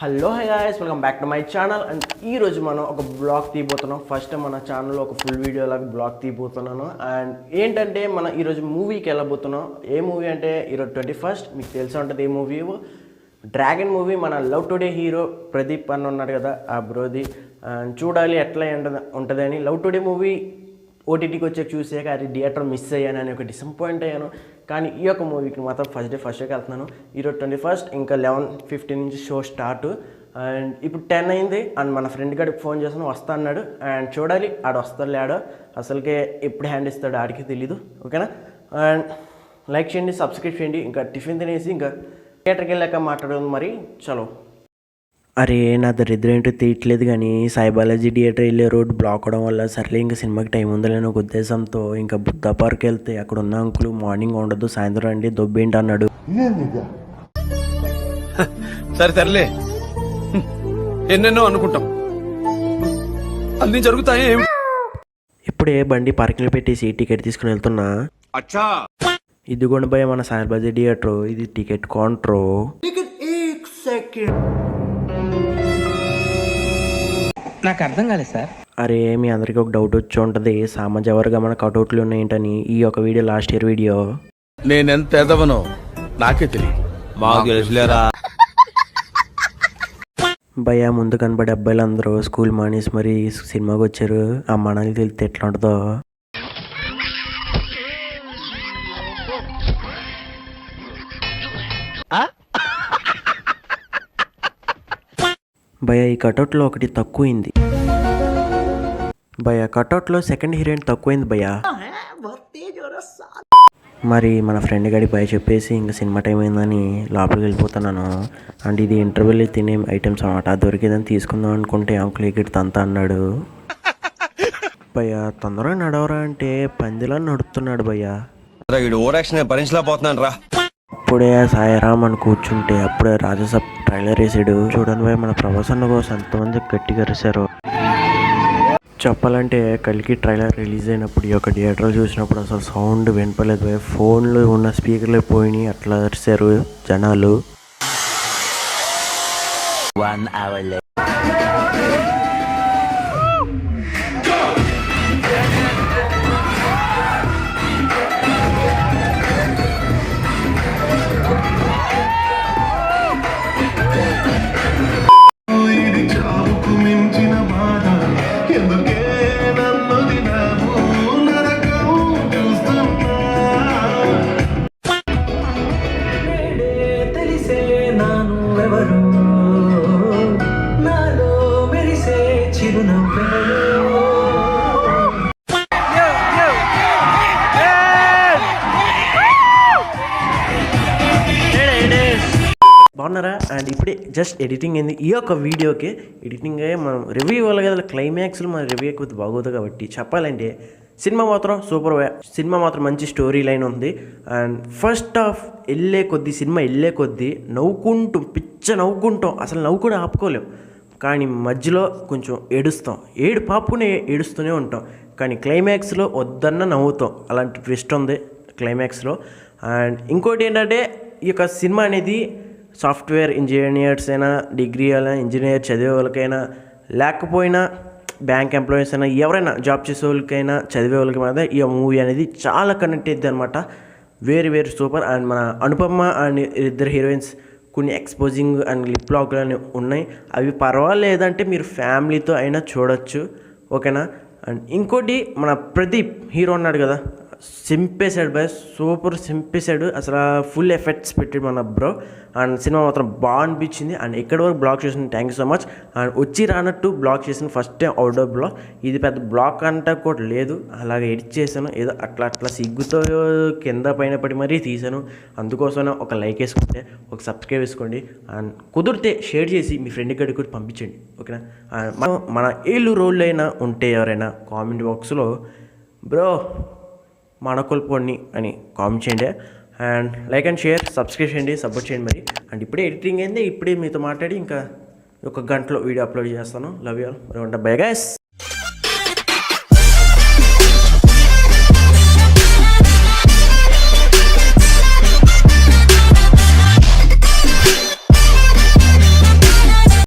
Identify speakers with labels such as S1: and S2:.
S1: Hello hi guys, welcome back to my channel. And ఈరోజు మనం ఒక బ్లాగ్ తీయబోతున్నాం. ఫస్ట్ మన ఛానల్లో ఒక ఫుల్ వీడియో లాగా బ్లాగ్ తీయబోతున్నాను. అండ్ ఏంటంటే మనం ఈరోజు మూవీకి వెళ్ళబోతున్నాం. ఏ మూవీ అంటే ఈరోజు 21st, మీకు తెలిసి ఉంటుంది ఏ మూవీ. Dragon movie. మన లవ్ టుడే హీరో ప్రదీప్ అన్న ఉన్నాడు కదా, ఆ బ్రోది. అండ్ చూడాలి ఎట్లా ఉంటుందని. లవ్ టుడే మూవీ ఓటీటీకి వచ్చాక చూసాక అది థియేటర్ మిస్ అయ్యాను అని ఒక డిసప్పాయింట్ అయ్యాను. కానీ ఈ యొక్క మూవీకి మాత్రం ఫస్ట్ షోకి వెళ్తున్నాను. ఈరోజు 21st, ఇంకా 11:15 నుంచి షో స్టార్ట్. అండ్ ఇప్పుడు 10 అయింది. అండ్ మన ఫ్రెండ్ గడికి ఫోన్ చేసాను, వస్తా అన్నాడు. అండ్ చూడాలి ఆడు వస్తాడు లేడో, అసలుకే ఎప్పుడు హ్యాండ్ ఇస్తాడు ఆడికి తెలీదు. ఓకేనా? అండ్ లైక్ చేయండి, సబ్స్క్రైబ్ చేయండి. ఇంకా టిఫిన్ తినేసి ఇంకా థియేటర్కి వెళ్ళాక మాట్లాడదు మరి. చలో. అరే నా దరిద్రం ఏంటో తీయట్లేదు కానీ సాయిబాలాజీ థియేటర్ వెళ్ళే రోడ్ బ్లాక్ అవడం వల్ల సర్లే ఇంకా సినిమాకి టైం ఉందని ఒక ఉద్దేశంతో ఇంకా బుద్ధ పార్క్ వెళ్తే అక్కడ ఉన్న అంకులు మార్నింగ్ ఉండదు, సాయంత్రం రండి దొబ్బేంటి అన్నాడు.
S2: సరే సర్లే, ఎన్నెన్నో అనుకుంటాం, అన్ని జరుగుతాయి.
S1: ఇప్పుడే బండి పార్కింగ్లో పెట్టేసి టికెట్ తీసుకుని వెళ్తున్నా. ఇదిగోండి భయ మన సాయిబాలాజీ థియేటర్. ఇది టికెట్ కౌంటర్.
S3: నాకు అర్థం కాలేదు సార్.
S1: అరే మీ అందరికీ ఒక డౌట్ వచ్చి ఉంటుంది, సామాజిక వర్గ కటౌట్లు ఉన్నాయేంటని. ఈ ఒక వీడియో లాస్ట్ ఇయర్ వీడియో.
S2: నేనెంత ఎదవనో నాకే తెలియదు. మాకు తెలుసులేరా
S1: భయ ముందు కనబడే అబ్బాయిలు అందరూ స్కూల్ మానేసి మరి సినిమాకి వచ్చారు. అమ్మ నాన్నకి తెలిస్తే ఎట్లా ఉంటుందో. భయ ఈ కటౌట్లో ఒకటి తక్కువైంది భయ. కటౌట్లో సెకండ్ హీరోయిన్ తక్కువైంది భయ. మరి మన ఫ్రెండ్ గడి భయ చెప్పేసి ఇంకా సినిమా టైం అయిందని లోపలికి వెళ్ళిపోతున్నాను. అండ్ ఇది ఇంటర్వెల్ తినే ఐటమ్స్ అనమాట. దొరికేదని తీసుకుందాం అనుకుంటే అంకుల్ ఎగిరి తంతా అన్నాడు. భయ తొందరగా నడవరా అంటే పందిలా నడుస్తున్నాడు భయ.
S2: భరించలేకపోతున్నాను రా.
S1: అప్పుడే సాయిరామ్ అని కూర్చుంటే అప్పుడే రాజసాబ్ ట్రైలర్ వేసాడు. చూడండి భయ మన ప్రభాస్ అన్న కోసం ఎంతమంది గట్టిగా అరిశారు. చెప్పాలంటే కల్కి ట్రైలర్ రిలీజ్ అయినప్పుడు ఈ యొక్క థియేటర్లో చూసినప్పుడు అసలు సౌండ్ వినపలేదు భయ. ఫోన్లో ఉన్న స్పీకర్లు పోయినాయి, అట్లా అరిశారు జనాలు. బాగున్నారా? అండ్ ఇప్పుడే జస్ట్ ఎడిటింగ్ అయింది ఈ యొక్క వీడియోకి. ఎడిటింగ్ మనం రివ్యూ ఇవ్వాలి కదా, క్లైమాక్స్లో మన రివ్యూ ఎక్కువ బాగోదు. కాబట్టి చెప్పాలంటే సినిమా మాత్రం సూపర్. సినిమా మాత్రం మంచి స్టోరీ లైన్ ఉంది. అండ్ ఫస్ట్ హాఫ్ సినిమా వెళ్ళే కొద్దీ నవ్వుకుంటాం. అసలు నవ్వు కూడా ఆపుకోలేం. కానీ మధ్యలో కొంచెం ఏడుస్తాం, పాపుకునే ఏడుస్తూనే ఉంటాం. కానీ క్లైమాక్స్లో వద్దన్న నవ్వుతాం. అలాంటి ట్విస్ట్ ఉంది క్లైమాక్స్లో. అండ్ ఇంకోటి ఏంటంటే ఈ యొక్క సినిమా అనేది సాఫ్ట్వేర్ ఇంజనీర్స్ అయినా, డిగ్రీ అయినా, ఇంజనీర్ చదివే వాళ్ళకైనా, లేకపోయినా బ్యాంక్ ఎంప్లాయీస్ అయినా, ఎవరైనా జాబ్ చేసే వాళ్ళకైనా, చదివే వాళ్ళకి మీద ఈ మూవీ అనేది చాలా కనెక్ట్ అయ్యింది అనమాట. Very super. అండ్ మన అనుపమ అండ్ ఇద్దరు హీరోయిన్స్ కొన్ని ఎక్స్పోజింగ్ అండ్ లిప్ లాక్లు అనేవి ఉన్నాయి. అవి పర్వాలేదంటే మీరు ఫ్యామిలీతో అయినా చూడొచ్చు. ఓకేనా? అండ్ ఇంకోటి మన ప్రదీప్ హీరో ఉన్నాడు కదా, సింపేశాడు బాయ్, సూపర్ సింపేశాడు. అసలు ఫుల్ ఎఫెక్ట్స్ పెట్టాడు మన బ్రో. అండ్ సినిమా మాత్రం బాగా అనిపించింది. అండ్ ఎక్కడి వరకు బ్లాగ్ చేసిన thank you so much. And వచ్చి రానట్టు బ్లాగ్ చేసిన ఫస్ట్ టైం అవుట్డోర్ బ్లాగ్. ఇది పెద్ద బ్లాగ్ అంతా కూడా లేదు, అలాగే ఎడిట్ చేశాను. ఏదో అట్లా సిగ్గుతో కింద పైన పడి మరీ తీశాను. అందుకోసమే ఒక లైక్ వేసుకుంటే, ఒక సబ్స్క్రైబ్ వేసుకోండి. అండ్ కుదిరితే షేర్ చేసి మీ ఫ్రెండ్ గడికి కూడా పంపించండి. ఓకేనా? మన ఏళ్ళు రోళ్ళు అయినా ఉంటే ఎవరైనా కామెంట్ బాక్స్లో బ్రో మనకొల్పోండి అని కామెంట్ చేయండి. And like and share, subscribe చేయండి, సపోర్ట్ చేయండి మరి. అండ్ ఇప్పుడే ఎడిటింగ్ అయింది. ఇప్పుడే మీతో మాట్లాడి ఇంకా ఒక గంటలో వీడియో అప్లోడ్ చేస్తాను. Love you all. Bye guys.